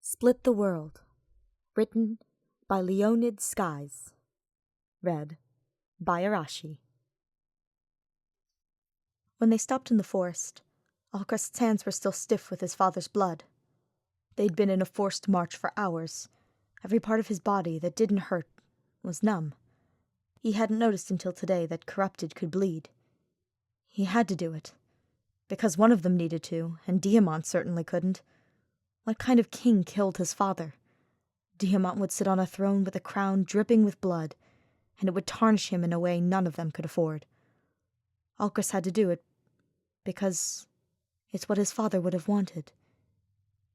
Split the World. Written by Leonid Skies. Read by Arashi. When they stopped in the forest, Alcryst's hands were still stiff with his father's blood. They'd been in a forced march for hours. Every part of his body that didn't hurt was numb. He hadn't noticed until today that corrupted could bleed. He had to do it. Because one of them needed to, and Diamant certainly couldn't. What kind of king killed his father? Diamant would sit on a throne with a crown dripping with blood, and it would tarnish him in a way none of them could afford. Alcryst had to do it because it's what his father would have wanted.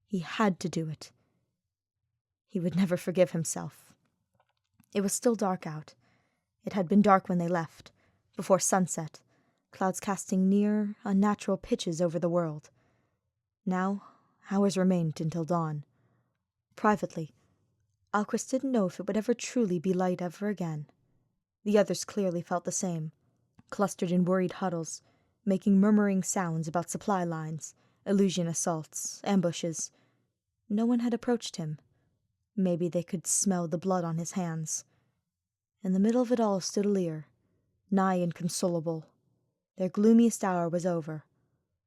He had to do it. He would never forgive himself. It was still dark out. It had been dark when they left, before sunset, clouds casting near, unnatural pitches over the world. Now, hours remained until dawn. Privately, Alcryst didn't know if it would ever truly be light ever again. The others clearly felt the same, clustered in worried huddles, making murmuring sounds about supply lines, illusion assaults, ambushes. No one had approached him. Maybe they could smell the blood on his hands. In the middle of it all stood Alir, nigh inconsolable. Their gloomiest hour was over,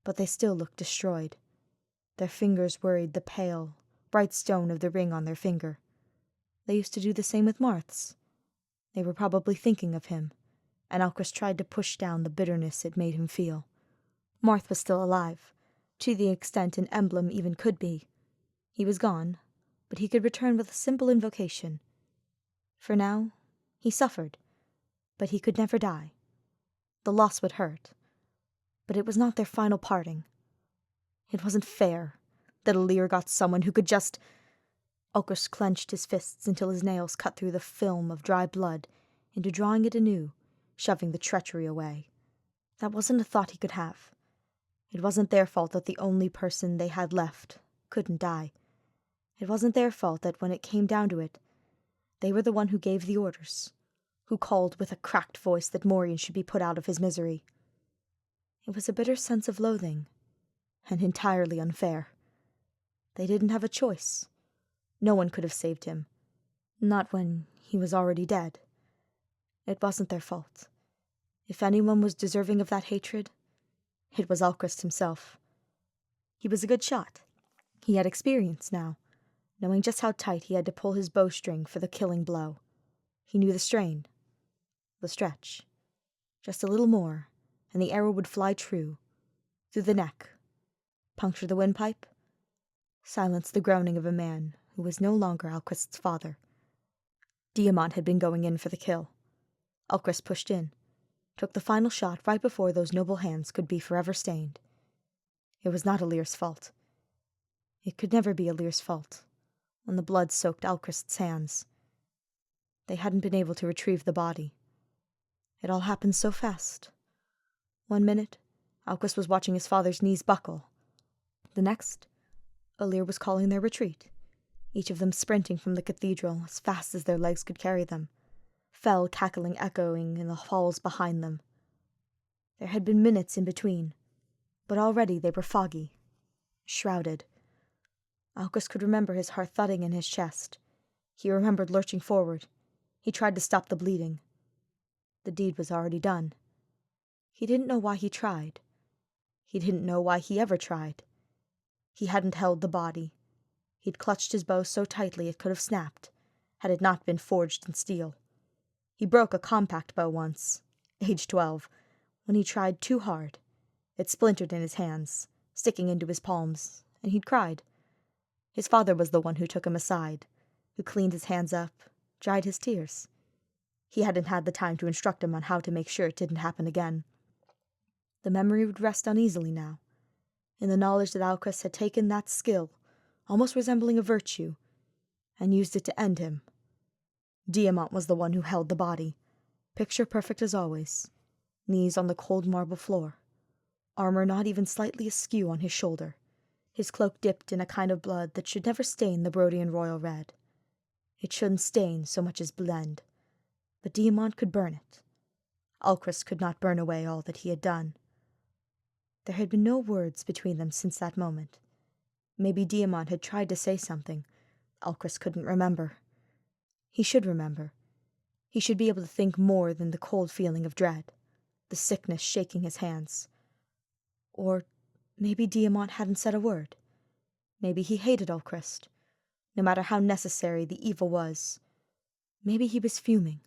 but they still looked destroyed. Their fingers worried the pale, bright stone of the ring on their finger. They used to do the same with Marth's. They were probably thinking of him, and Alcryst tried to push down the bitterness it made him feel. Marth was still alive, to the extent an emblem even could be. He was gone, but he could return with a simple invocation. For now, he suffered, but he could never die. The loss would hurt, but it was not their final parting. It wasn't fair that Alir got someone who could just... Alcryst clenched his fists until his nails cut through the film of dry blood into drawing it anew, shoving the treachery away. That wasn't a thought he could have. It wasn't their fault that the only person they had left couldn't die. It wasn't their fault that when it came down to it, they were the one who gave the orders, who called with a cracked voice that Morian should be put out of his misery. It was a bitter sense of loathing, and entirely unfair. They didn't have a choice. No one could have saved him, not when he was already dead. It wasn't their fault. If anyone was deserving of that hatred, it was Alcryst himself. He was a good shot. He had experience now, knowing just how tight he had to pull his bowstring for the killing blow. He knew the strain, the stretch. Just a little more, and the arrow would fly true, through the neck, puncture the windpipe, silence the groaning of a man who was no longer Alcryst's father. Diamant had been going in for the kill. Alcryst pushed in, took the final shot right before those noble hands could be forever stained. It was not Alir's fault. It could never be Alir's fault, when the blood soaked Alcryst's hands. They hadn't been able to retrieve the body. It all happened so fast. 1 minute, Alcryst was watching his father's knees buckle. The next, Alir was calling their retreat, each of them sprinting from the cathedral as fast as their legs could carry them, fell cackling echoing in the halls behind them. There had been minutes in between, but already they were foggy, shrouded. Alcryst could remember his heart thudding in his chest. He remembered lurching forward. He tried to stop the bleeding. The deed was already done. He didn't know why he tried. He didn't know why he ever tried. He hadn't held the body. He'd clutched his bow so tightly it could have snapped, had it not been forged in steel. He broke a compact bow once, age 12, when he tried too hard. It splintered in his hands, sticking into his palms, and he'd cried. His father was the one who took him aside, who cleaned his hands up, dried his tears. He hadn't had the time to instruct him on how to make sure it didn't happen again. The memory would rest uneasily now, in the knowledge that Alcryst had taken that skill, almost resembling a virtue, and used it to end him. Diamant was the one who held the body, picture perfect as always, knees on the cold marble floor, armor not even slightly askew on his shoulder, his cloak dipped in a kind of blood that should never stain the Brodian royal red. It shouldn't stain so much as blend, but Diamant could burn it. Alcryst could not burn away all that he had done. There had been no words between them since that moment. Maybe Diamant had tried to say something, Alcryst couldn't remember. He should remember. He should be able to think more than the cold feeling of dread, the sickness shaking his hands. Or maybe Diamant hadn't said a word. Maybe he hated Alcryst, no matter how necessary the evil was. Maybe he was fuming,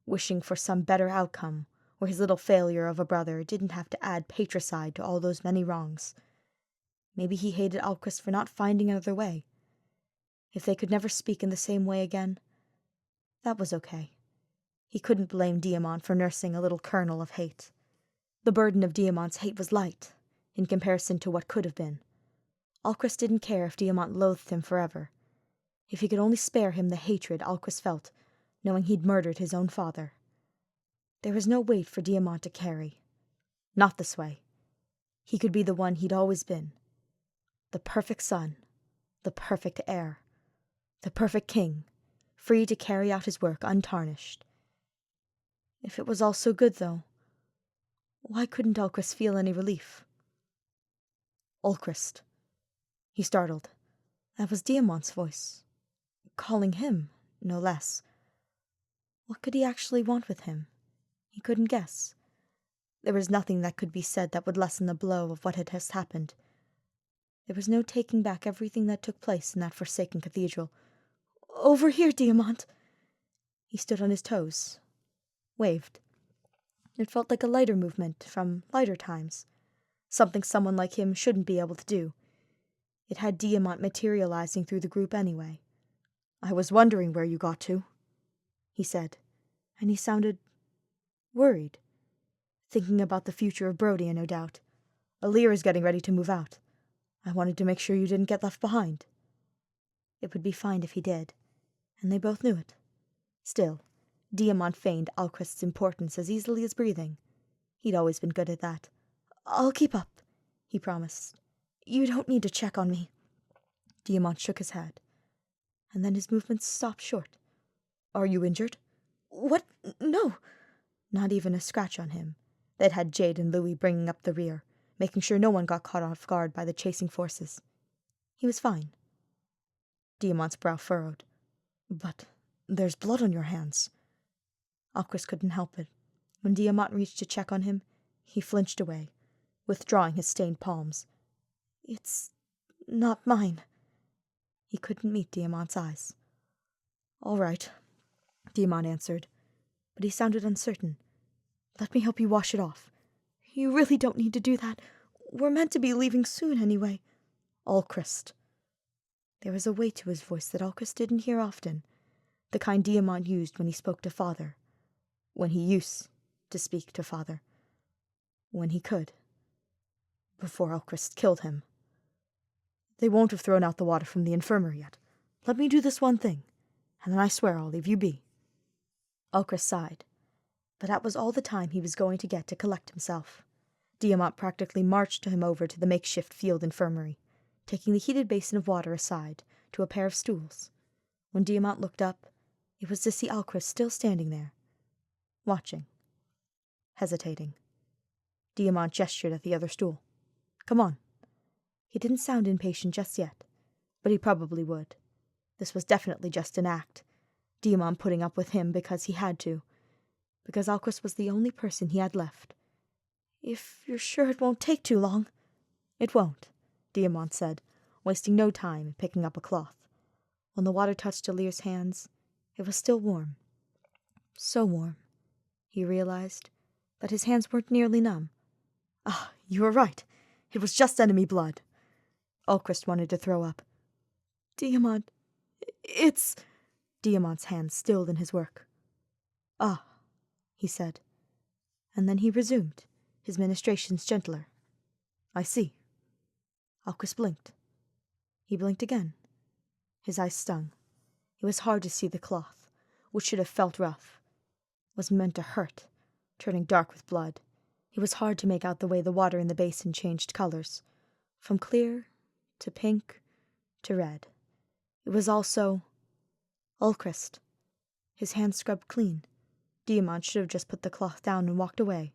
wishing for some better outcome where his little failure of a brother didn't have to add patricide to all those many wrongs. Maybe he hated Alcryst for not finding another way. If they could never speak in the same way again, that was okay. He couldn't blame Diamant for nursing a little kernel of hate. The burden of Diamant's hate was light, in comparison to what could have been. Alcryst didn't care if Diamant loathed him forever. If he could only spare him the hatred Alcryst felt, knowing he'd murdered his own father. There was no weight for Diamant to carry. Not this way. He could be the one he'd always been. The perfect son, the perfect heir, the perfect king, free to carry out his work untarnished. If it was all so good, though, why couldn't Alcryst feel any relief? Alcryst. He startled. That was Diamant's voice. Calling him, no less. What could he actually want with him? He couldn't guess. There was nothing that could be said that would lessen the blow of what had just happened. There was no taking back everything that took place in that forsaken cathedral. Over here, Diamant! He stood on his toes. Waved. It felt like a lighter movement from lighter times. Something someone like him shouldn't be able to do. It had Diamant materializing through the group anyway. I was wondering where you got to, he said, and he sounded worried. Thinking about the future of Brodia, no doubt. Alir is getting ready to move out. I wanted to make sure you didn't get left behind. It would be fine if he did, and they both knew it. Still, Diamant feigned Alcryst's importance as easily as breathing. He'd always been good at that. I'll keep up, he promised. You don't need to check on me. Diamant shook his head, and then his movements stopped short. Are you injured? What? No. Not even a scratch on him. They'd had Jade and Louis bringing up the rear, making sure no one got caught off guard by the chasing forces. He was fine. Diamant's brow furrowed. But there's blood on your hands. Alcryst couldn't help it. When Diamant reached to check on him, he flinched away, withdrawing his stained palms. It's not mine. He couldn't meet Diamant's eyes. All right, Diamant answered, but he sounded uncertain. Let me help you wash it off. You really don't need to do that. We're meant to be leaving soon anyway. Alcryst. There was a weight to his voice that Alcryst didn't hear often, the kind Diamant used when he spoke to Father. When he used to speak to Father. When he could. Before Alcryst killed him. They won't have thrown out the water from the infirmary yet. Let me do this one thing, and then I swear I'll leave you be. Alcryst sighed, but that was all the time he was going to get to collect himself. Diamant practically marched him over to the makeshift field infirmary, taking the heated basin of water aside to a pair of stools. When Diamant looked up, it was to see Alcryst still standing there, watching, hesitating. Diamant gestured at the other stool. Come on. He didn't sound impatient just yet, but he probably would. This was definitely just an act, Diamant putting up with him because he had to, because Alcryst was the only person he had left. If you're sure it won't take too long. It won't, Diamant said, wasting no time in picking up a cloth. When the water touched Alir's hands, it was still warm. So warm, he realized, that his hands weren't nearly numb. Ah, you were right. It was just enemy blood. Alcryst wanted to throw up. Diamant, it's... Diamant's hands stilled in his work. Ah, he said, and then he resumed, his ministrations gentler. I see. Alcryst blinked. He blinked again. His eyes stung. It was hard to see the cloth, which should have felt rough, was meant to hurt, turning dark with blood. It was hard to make out the way the water in the basin changed colors, from clear to pink to red. It was also Alcryst. His hands scrubbed clean. Diamant should have just put the cloth down and walked away,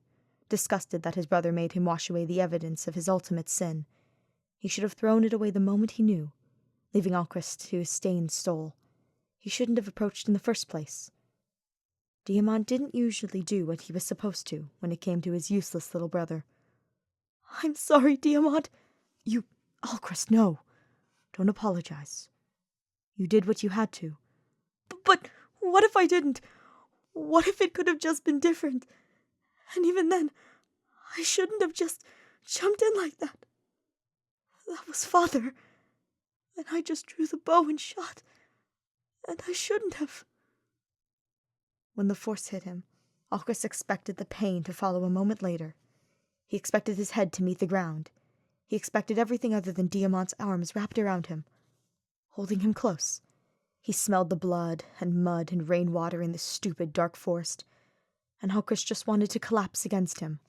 disgusted that his brother made him wash away the evidence of his ultimate sin. He should have thrown it away the moment he knew leaving Alcryst to his stained soul. He shouldn't have approached in the first place. Diamant didn't usually do what he was supposed to when it came to his useless little brother. "I'm sorry, Diamant." Alcryst, no. Don't apologize. You did what you had to. But what if I didn't? What if it could have just been different? And even then, I shouldn't have just jumped in like that. That was Father, and I just drew the bow and shot, and I shouldn't have. When the force hit him, Alcryst expected the pain to follow a moment later. He expected his head to meet the ground. He expected everything other than Diamant's arms wrapped around him, holding him close. He smelled the blood and mud and rainwater in the stupid dark forest, and Alcryst just wanted to collapse against him,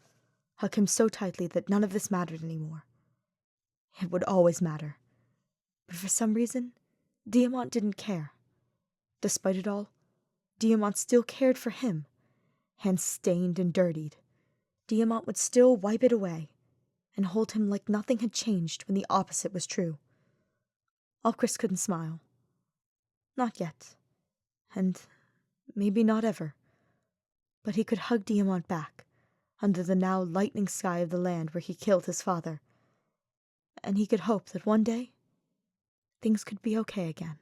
hug him so tightly that none of this mattered anymore. It would always matter. But for some reason, Diamant didn't care. Despite it all, Diamant still cared for him. Hands stained and dirtied, Diamant would still wipe it away and hold him like nothing had changed when the opposite was true. Alcryst couldn't smile. Not yet. And maybe not ever. But he could hug Diamant back, under the now lightning sky of the land where he killed his father. And he could hope that one day, things could be okay again.